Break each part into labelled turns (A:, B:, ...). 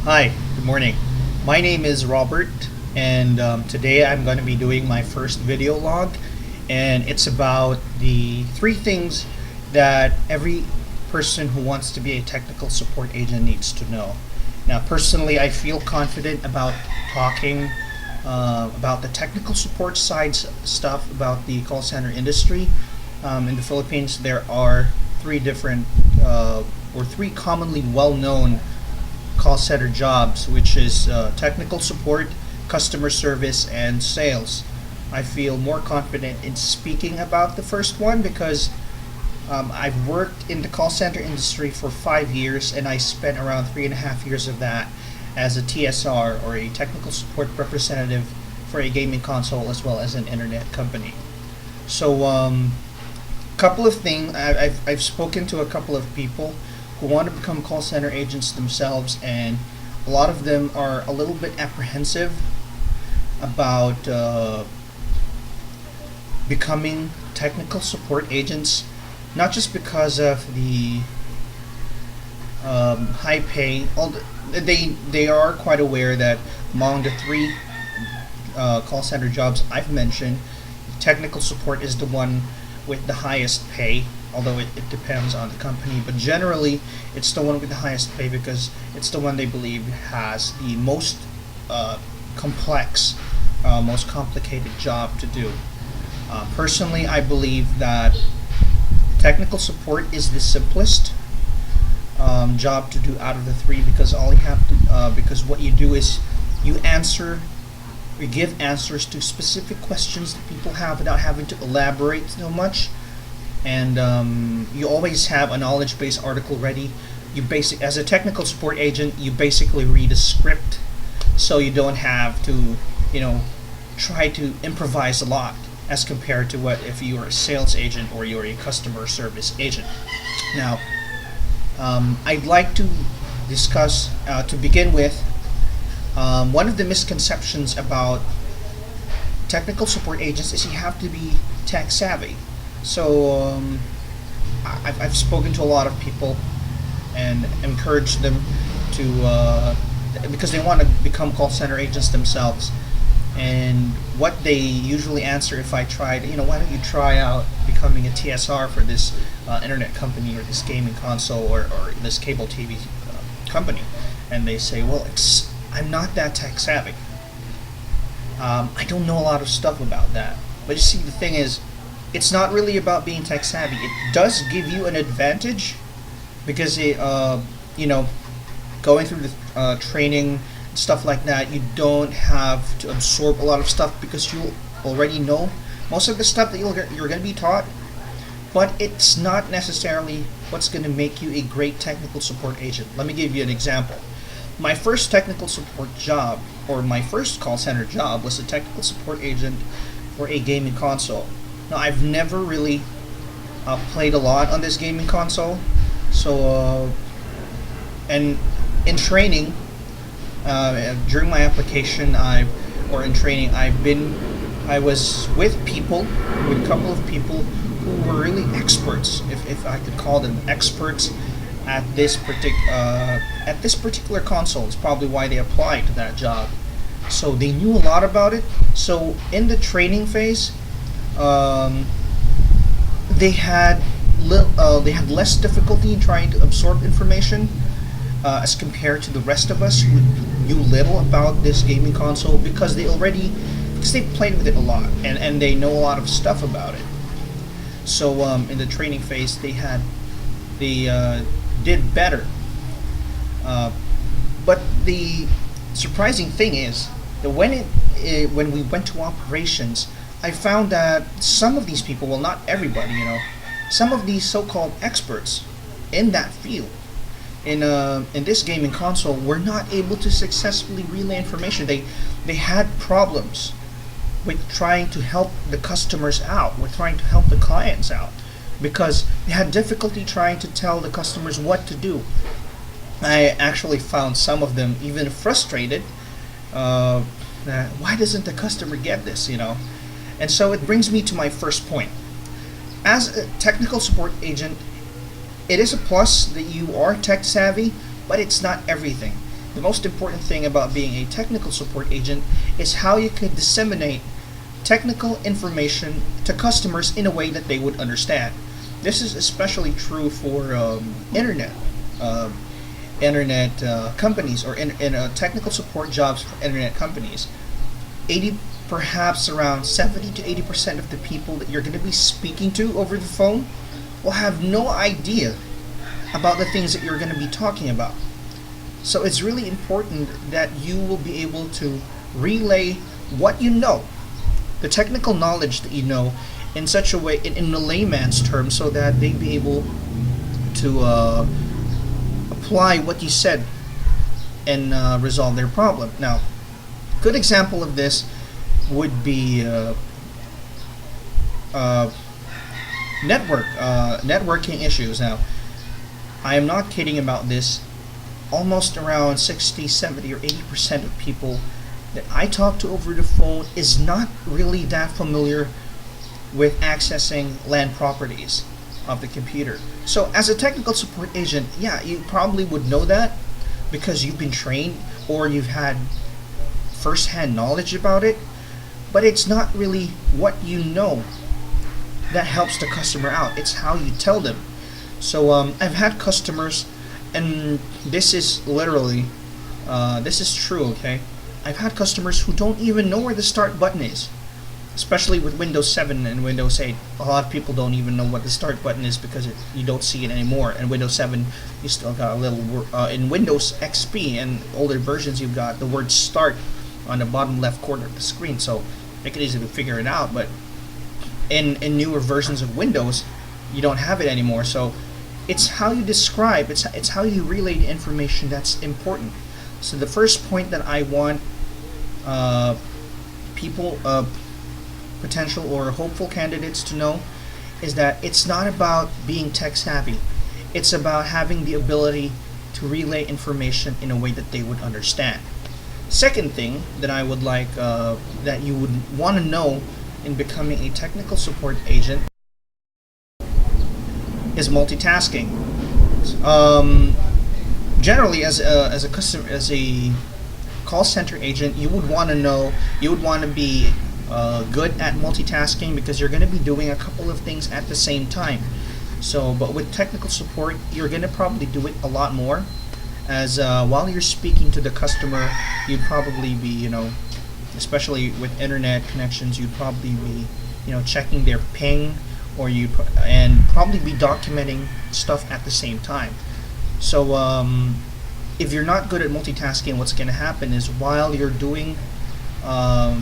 A: Hi, good morning. My name is Robert, and today I'm going to be doing my first video log, and it's about the three things that every person who wants to be a technical support agent needs to know. Now, personally, I feel confident about talking about the technical support side stuff about the call center industry. In the Philippines, there are three different or three commonly well-known call center jobs, which is technical support, customer service, and sales. I feel more confident in speaking about the first one because I've worked in the call center industry for 5 years, and I spent around 3.5 years of that as a TSR, or a technical support representative, for a gaming console as well as an internet company. So, couple of things. I've spoken to a couple of people who want to become call center agents themselves, and a lot of them are a little bit apprehensive about becoming technical support agents, not just because of the high pay. They are quite aware that among the three call center jobs I've mentioned, technical support is the one with the highest pay, although it depends on the company. But generally, it's the one with the highest pay because it's the one they believe has the most complex, most complicated job to do. Personally, I believe that technical support is the simplest job to do out of the three, because all you have to because what you do is you answer we give answers to specific questions that people have without having to elaborate so much, and you always have a knowledge base article ready. As a technical support agent, you basically read a script, so you don't have to, try to improvise a lot as compared to what if you're a sales agent or you're a customer service agent. Now, I'd like to discuss, to begin with, one of the misconceptions about technical support agents is you have to be tech savvy. So I've spoken to a lot of people and encouraged them to, because they want to become call center agents themselves. And what they usually answer if I tried, why don't you try out becoming a TSR for this internet company or this gaming console or this cable TV company? And they say, well, I'm not that tech savvy. I don't know a lot of stuff about that. But you see, the thing is, it's not really about being tech savvy. It does give you an advantage because going through the training and stuff like that, you don't have to absorb a lot of stuff because you already know most of the stuff that you're going to be taught. But it's not necessarily what's going to make you a great technical support agent. Let me give you an example. My first technical support job, or my first call center job, was a technical support agent for a gaming console. Now, I've never really played a lot on this gaming console, so and in training, during my application, I was with a couple of people who were really experts, if I could call them experts, at this particular console. It's probably why they applied to that job. So they knew a lot about it. So in the training phase, they had less difficulty in trying to absorb information as compared to the rest of us who knew little about this gaming console, because they played with it a lot, and they know a lot of stuff about it. So in the training phase, they did better. But the surprising thing is that when we went to operations, I found that some of these people, well, not everybody, some of these so-called experts in that field, in this gaming console, were not able to successfully relay information. They had problems with trying to help the customers out, with trying to help the clients out, because they had difficulty trying to tell the customers what to do. I actually found some of them even frustrated. Why doesn't the customer get this? And so it brings me to my first point. As a technical support agent, it is a plus that you are tech savvy, but it's not everything. the most important thing about being a technical support agent is how you can disseminate technical information to customers in a way that they would understand. This is especially true for um, internet companies, or technical support jobs for internet companies. 80, perhaps around 70 to 80% of the people that you're going to be speaking to over the phone will have no idea about the things that you're going to be talking about. So it's really important that you will be able to relay what you know, the technical knowledge that you know, in such a way, in a layman's terms, so that they be able to apply what you said and resolve their problem. Now, good example of this would be uh, networking issues. Now, I am not kidding about this. Almost around 60, 70, or 80% of people that I talk to over the phone is not really that familiar with accessing LAN properties of the computer. So as a technical support agent, yeah, you probably would know that because you've been trained or you've had first-hand knowledge about it, but it's not really what you know that helps the customer out. It's how you tell them. So I've had customers, and this is literally, this is true, okay? I've had customers who don't even know where the start button is, especially with Windows 7 and Windows 8. A lot of people don't even know what the start button is because you don't see it anymore. And Windows 7, you still got a little, in Windows XP and older versions, you've got the word start on the bottom left corner of the screen, so make it easy to figure it out. But in newer versions of Windows, you don't have it anymore. So it's how you describe, it's how you relay the information that's important. So the first point that I want people, potential or hopeful candidates to know, is that it's not about being tech savvy. It's about having the ability to relay information in a way that they would understand. Second thing that I would like that you would want to know in becoming a technical support agent is multitasking. Generally, as a customer, as a call center agent, you would want to know, you would want to be good at multitasking because you're going to be doing a couple of things at the same time. So, but with technical support, you're going to probably do it a lot more. As while you're speaking to the customer, you'd probably be, especially with internet connections, you'd probably be, checking their ping, or and probably be documenting stuff at the same time. So if you're not good at multitasking, what's going to happen is while you're doing, while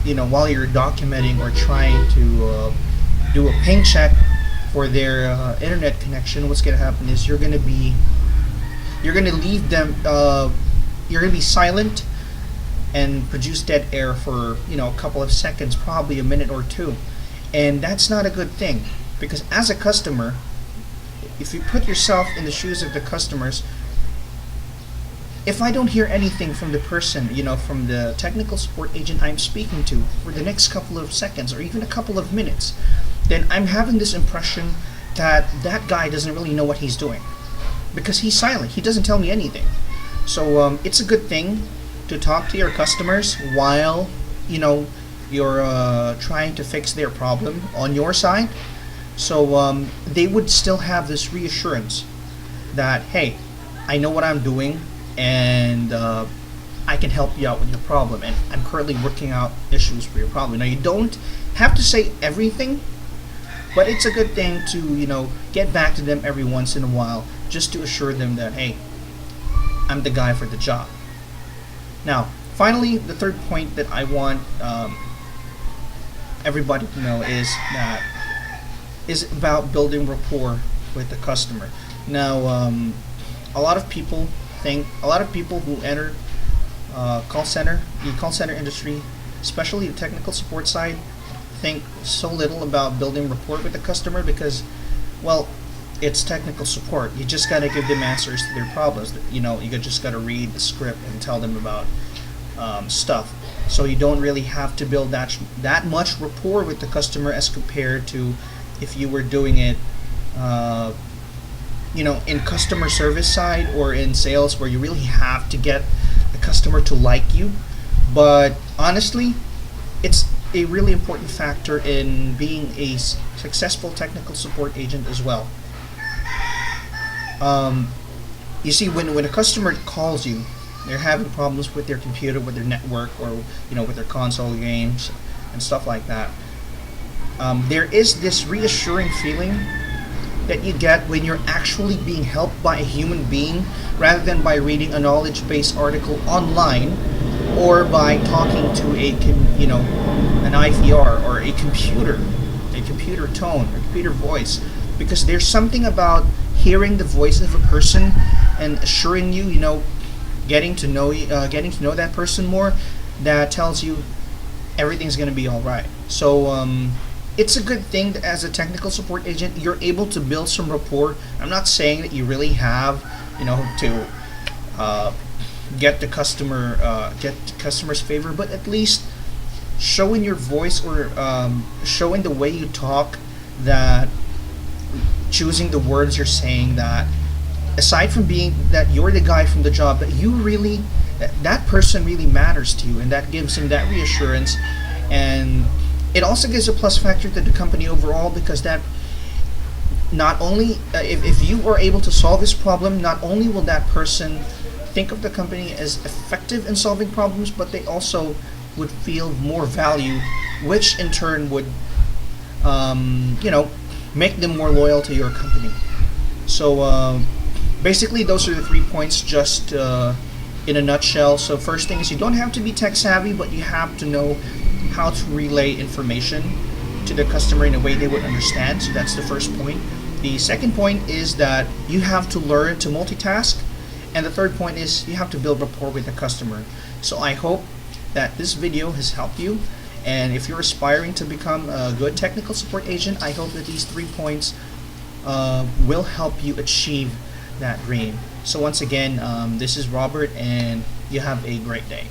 A: you're documenting or trying to do a ping check for their internet connection, what's going to happen is you're going to leave them, you're going to be silent and produce dead air for a couple of seconds, probably a minute or two, and that's not a good thing, because as a customer, if you put yourself in the shoes of the customers, if I don't hear anything from the person, from the technical support agent I'm speaking to for the next couple of seconds or even a couple of minutes, then I'm having this impression that that guy doesn't really know what he's doing because he's silent. He doesn't tell me anything. So it's a good thing to talk to your customers while you're trying to fix their problem on your side. So they would still have this reassurance that, hey, I know what I'm doing, and I can help you out with your problem, and I'm currently working out issues for your problem. Now, you don't have to say everything, but it's a good thing to get back to them every once in a while, just to assure them that, hey, I'm the guy for the job. Now, finally, the third point that I want everybody to know is about building rapport with the customer. Now, a lot of people who enter the call center industry, especially the technical support side, think so little about building rapport with the customer because, well, it's technical support. You just gotta give them answers to their problems. You just gotta read the script and tell them about stuff. So you don't really have to build that much rapport with the customer as compared to if you were doing it in customer service side or in sales where you really have to get the customer to like you. But honestly, it's a really important factor in being a successful technical support agent as well. Um, you see, when a customer calls you, they're having problems with their computer, with their network, or with their console games and stuff like that. There is this reassuring feeling that you get when you're actually being helped by a human being rather than by reading a knowledge-based article online or by talking to an IVR or a computer tone or computer voice, because there's something about hearing the voice of a person and assuring you, getting to know that person more, that tells you everything's gonna be all right. So it's a good thing that as a technical support agent, you're able to build some rapport. I'm not saying that you really have, to get the customer's favor, but at least show in your voice or show in the way you talk, that choosing the words you're saying, that aside from being that you're the guy from the job, that that person really matters to you, and that gives him that reassurance. And it also gives a plus factor to the company overall, because that not only if you are able to solve this problem, not only will that person think of the company as effective in solving problems, but they also would feel more valued, which in turn would make them more loyal to your company. So basically, those are the 3 points, just in a nutshell. So first thing is, you don't have to be tech savvy, but you have to know how to relay information to the customer in a way they would understand. So that's the first point. The second point is that you have to learn to multitask. And the third point is you have to build rapport with the customer. So I hope that this video has helped you. And if you're aspiring to become a good technical support agent, I hope that these 3 points will help you achieve that dream. So once again, this is Robert, and you have a great day.